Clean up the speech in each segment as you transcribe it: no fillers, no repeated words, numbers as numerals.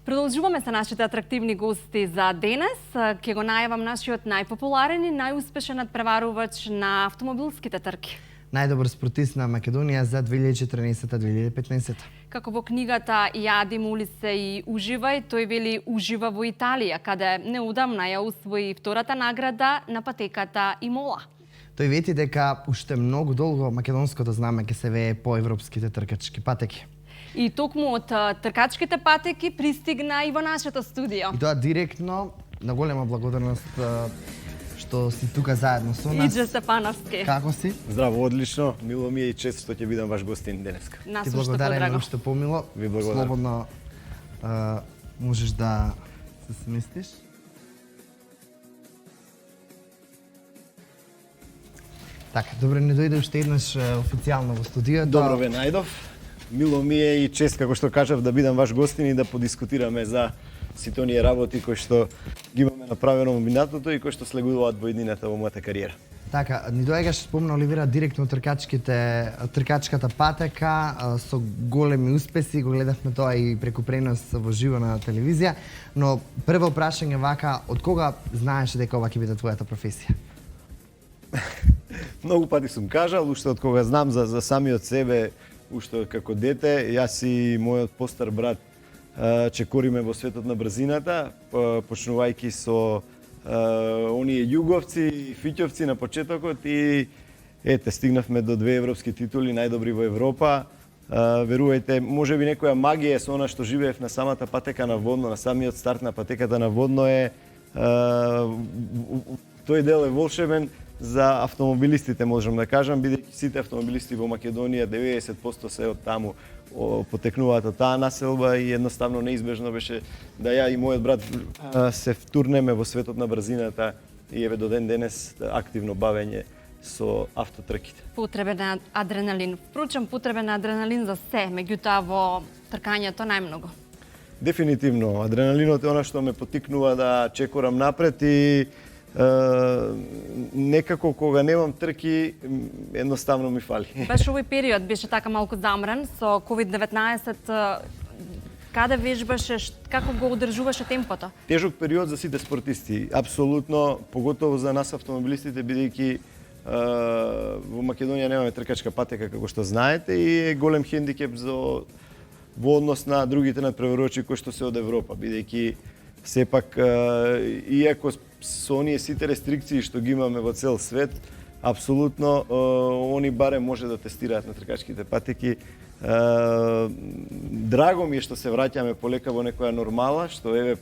Продолжуваме со нашите атрактивни гости за денес. Ќе го најавам нашиот најпопуларен и најуспешен надпреварувач на автомобилските трки. Најдобар спортист на Македонија за 2014-2015. Како во книгата Јади, мули се и уживај, тој вели ужива во Италија, каде неудамна ја усвои втората награда на патеката Имола. Тој вети дека уште многу долго македонското знаме ќе се вее по европските тркачки патеки. И токму од тркачките патеки пристигна и во нашето студио. И тоа директно, на голема благодарност што си тука заедно со нас. Иđe Степановски. Како си? Здраво, одлично. Мило ми е и чест што ќе бидам ваш гостин денеска. Нас Ти уште благодараме подраго. уште помило. Ви благодарам. Слободно можеш да се сместиш. Така, добре, не дојде уште еднаш официјално во студиото. Добро ве најдов. Мило ми е и чест, како што кажав, да бидам ваш гостин и да подискутираме за сите оние работи кои што ги имаме направено во минатото и кои што слегуваат во иднината во мојата кариера. Така, ни доегаш спомна Оливира директно тркачката патека со големи успеси, го гледавме тоа и преку пренос во живо на телевизија, но прво прашање вака, од кога знаеш дека ова ќе биде твојата професија? Многу пати сум кажал, уште од кога знам за самиот себе, уште како дете, јас и мојот постар брат чекориме во светот на брзината, почнувајќи со оние југовци и фиќовци на почетокот и ете, стигнавме до 2 европски титули, најдобри во Европа. Верувајте, може би некоја магија со она што живеев на самата патека на водно, на самиот старт на патеката на водно е тој дел е волшебен за автомобилистите, можам да кажам, бидејќи сите автомобилисти во Македонија 90% се од таму потекнуваат од таа населба и едноставно неизбежно беше да ја и мојот брат се втурнеме во светот на брзината и еве до ден денес активно бавење со автотрките. Потребен е адреналин. Впрочем, потребен е адреналин за се, меѓутоа во тркањето најмногу. Дефинитивно, адреналинот е она што ме потикнува да чекорам напред и некако кога немам трки, едноставно ми фали. Беше овој период, беше така малку замран со COVID-19. Каде вежбаше, како го одржуваше темпото? Тежок период за сите спортисти, апсолутно, поготово за нас автомобилистите, бидејќи во Македонија немаме тркачка патека, како што знаете, и е голем хендикеп во однос на другите надпреварувачи кои што се од Европа, бидејќи сепак, иако со оние сите рестрикции што ги имаме во цел свет, апсолутно они барем може да тестираат на тркачките патеки. Драго ми е што се враќаме полека во некоја нормала, што еве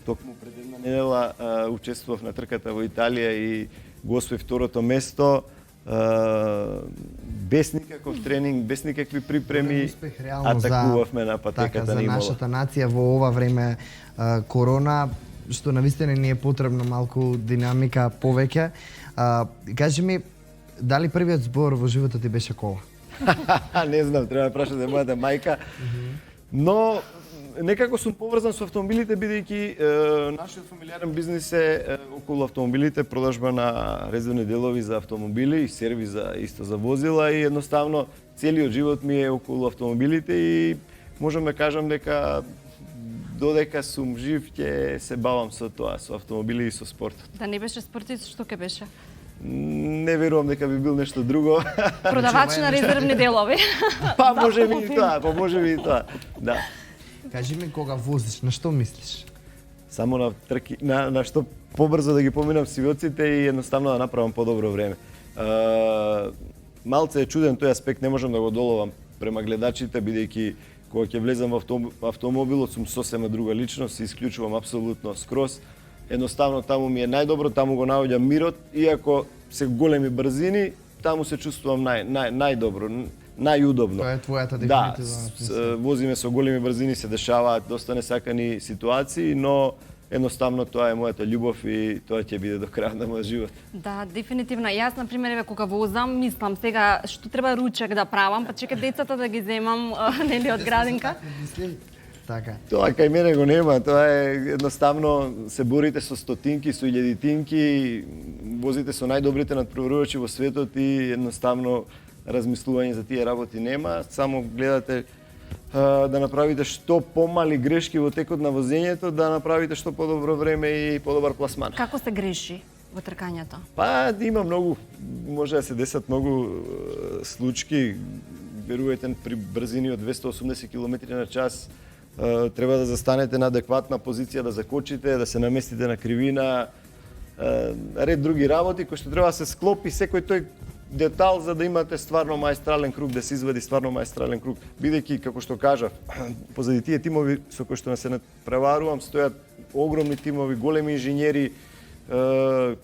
токму пред една недела учествував на трката во Италија и го освоив второто место. Без никаков тренинг, без никакви припреми, атакувавме на патеката на Имола. За нашата нација во ова време корона, што навистина ни е потребно малку динамика повеќе. Кажи ми, дали првиот збор во животот ти беше кола? Не знам, треба да прашате мојата мајка. Но некако сум поврзан со автомобилите, бидејќи нашиот фамилиарен бизнис е околу автомобилите, продажба на резервни делови за автомобили и сервис исто за возила и едноставно целиот живот ми е околу автомобилите и можам да кажам дека додека сум жив ќе се бавам со тоа, со автомобили и со спортот. Да не беше спортист, што ќе беше? Не верувам дека би бил нешто друго. Продавач на резервни делови. Па може би и тоа, да. Кажи ми, кога возиш, на што мислиш? Само на трки, на што побрзо да ги поминам сивоците и едноставно да направам подобро време. Малце е чуден тој аспект, не можам да го доловам према гледачите, бидејќи кога ќе влезам во автомобилот сум сосема друга личност, се исклучувам апсолутно скроз. Едноставно таму ми е најдобро, таму го наоѓам мирот, иако се големи брзини, таму се чувствувам најдобро, најудобно. Тоа е твојата дефинитивна. Да, возиме со големи брзини, се дешаваат доста несакани ситуации, но едноставно тоа е мојата љубов и тоа ќе биде до крајот на мојот живот. Да, дефинитивно. Јас, например, еве кога возам, мислам сега што треба ручек да правам, па чека децата да ги земам нели од градинка. Така. Тоа кај мене го нема, тоа е едноставно се борите со стотинки, со илјадитинки, возите со најдобрите надпреварувачи во светот и едноставно размислување за тие работи нема, само гледате да направите што помали грешки во текот на возењето, да направите што подобро време и подобар пласман. Како се греши во тркањето? Па има многу, може да се десат многу случаи. Верувајте, при брзини од 280 км на час треба да застанете на адекватна позиција, да закочите, да се наместите на кривина, ред други работи кои што треба да се склопи секој тој детал за да имате стварно маестрален круг, да се извади стварно маестрален круг. Бидејќи, како што кажав, позади тие тимови со кои што се преварувам, стојат огромни тимови, големи инженери,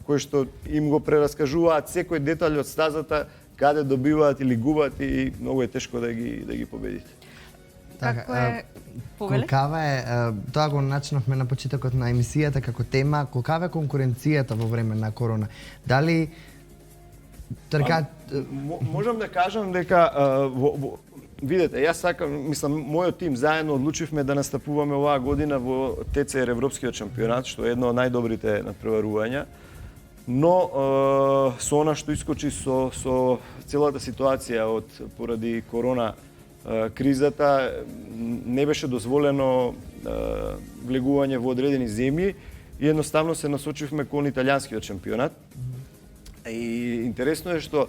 кои што им го прераскажуваат секој детаљ од стазата, каде добиваат или губат и многу е тешко да ги победите. Како е повеле? Колкава е, тоа го начнавме на почетокот на емисијата како тема, колкава е конкуренцијата во време на корона? Дали Можам да кажам дека видете, јас сакам, мислам, мојот тим заедно одлучивме да настапуваме оваа година во ТЦР Европскиот шампионат, што е едно од најдобрите надпреварувања. Но со она што искочи со целата ситуација поради корона кризата, не беше дозволено влегување во одредени земји и едноставно се насочивме кон италијанскиот шампионат. И интересно е што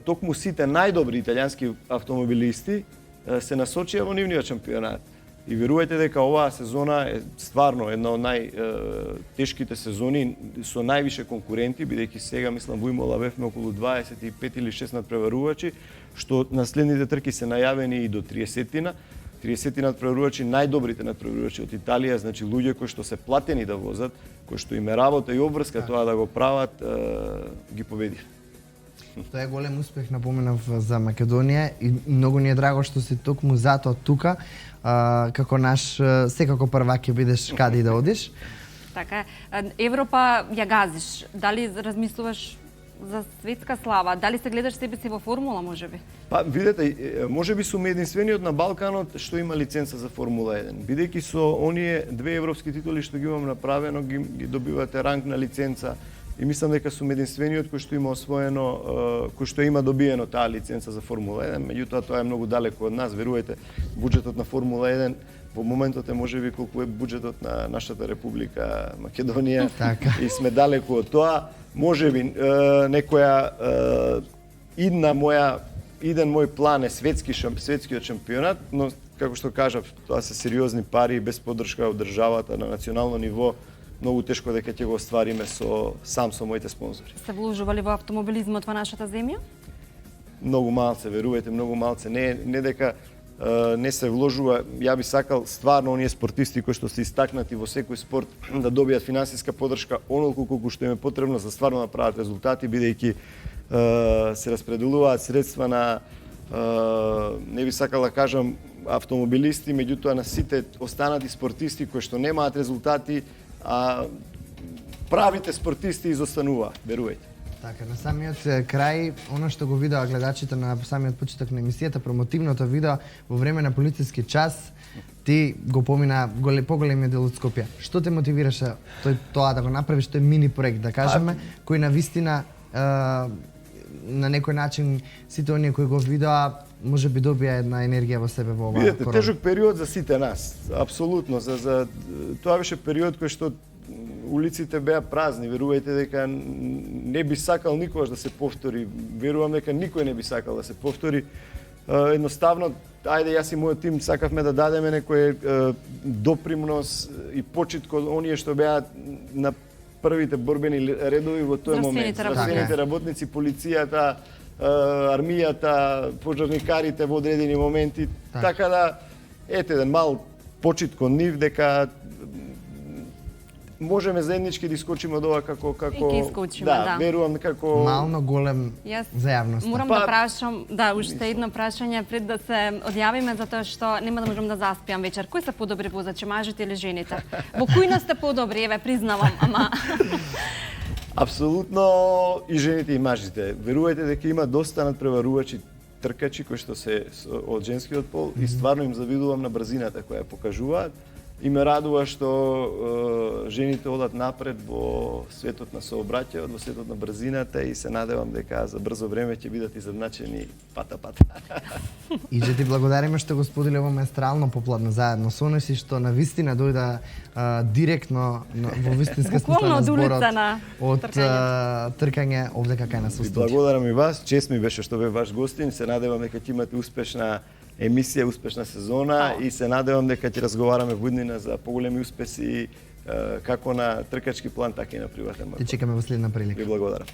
токму сите најдобри италијански автомобилисти се насочија во нивниот шампионат. И верувајте дека оваа сезона е стварно една од најтешките сезони со највише конкуренти, бидејќи сега, мислам, во Имола бевме околу 25 или 6 надпреварувачи, што на следните трки се најавени и до 30-тина. 30 надпреварувачи, најдобрите надпреварувачи од Италија, значи луѓе кои што се платени да возат, кои што им е работа и обврска тоа да го прават, ги победија. Тоа е голем успех, напоменав, за Македонија и многу ни е драго што си токму затоа тука, како наш секако првак ќе бидеш каде и да одиш. Така е. Европа ја газиш. Дали размислуваш за светска слава? Дали се гледаш себе си во формула, можеби? Па, видете, можеби сум единствениот на Балканот што има лиценца за Формула 1. Бидејќи со оние две европски титули што ги имам направено, ги добивате ранг на лиценца. И мислам дека сум единствениот кој што има освоено, кој што има добиено таа лиценца за Формула 1. Меѓутоа, тоа е многу далеко од нас. Верувајте, буџетот на Формула 1 во моментот е можеби колку е буџетот на нашата Република Македонија. Така. И сме далеко од тоа. Можеби некоја иден мој план е светскиот шампионат, но како што кажав, тоа се сериозни пари без поддршка од државата на национално ниво. Многу тешко дека ќе го оствариме со моите спонзори. Се вложували во автомобилизмот во нашата земја? Многу малце, верувајте, многу малце. Не дека не се вложува. Ја би сакал стварно оние спортисти кои што се истакнати во секој спорт да добијат финансиска поддршка онолку колку што им е потребно за стварно да прават резултати, бидејќи се распределуваат средства на не би сакал да кажам автомобилисти, меѓутоа на сите останати спортисти кои што немаат резултати, а правите спортисти изостануваат, верувајте. Така, на самиот крај, она што го видеа гледачите на самиот почеток на емисијата, промотивното видео во време на полициски час, ти го помина поголемиот дел од Скопје. Што те мотивираше тоа да го направиш, тој мини проект, да кажеме, кој на вистина на некој начин сите оние кои го видеа може би добија една енергија во себе во оваа корона. Видете, тежок период за сите нас, апсолутно. Тоа беше период кој што улиците беа празни, верувајте дека не би сакал никогаш да се повтори. Верувам дека никој не би сакал да се повтори. Едноставно, ајде јас и мојот тим сакавме да дадеме некој допринос и почит кон оние што беа на првите борбени редови во тој момент. Здравствените работници, полицијата, армијата, пожарникарите во одредени моменти. Така да, ете еден мал почит кон нив дека можеме заеднички да искочиме од ова како И ќе искочиме, да. Верувам како мално голем за јавноста. Морам да прашам, уште едно прашање пред да се одјавиме, затоа што нема да можам да заспиам вечер. Кои се подобри возачи, мажите или жените? Во кој сте подобри, еве признавам, ама апсолутно и жените и мажите. Верувајте дека има доста надпреварувачи тркачи кои што се од женскиот пол и стварно им завидувам на брзината која покажуваат. И ме радува што жените одат напред во светот на сообраќајот, во светот на брзината и се надевам дека за брзо време ќе бидат изедначени пата-пата. И ќе ти благодариме што го сподели ово местрално попладно заедно со нас и што на вистина дојда директно во вистинска смисла Буквално на од зборот улица на од тркање овде кај нас во Ви студио. благодарам и вас, чест ми беше што бе ваш гостин, се надевам дека ќе имате успешна емисија, успешна сезона и се надевам дека ќе разговараме во иднина за поголеми успеси како на тркачки план, така и на приватен Те маршрут. чекаме во следна прилика. Ви благодарам.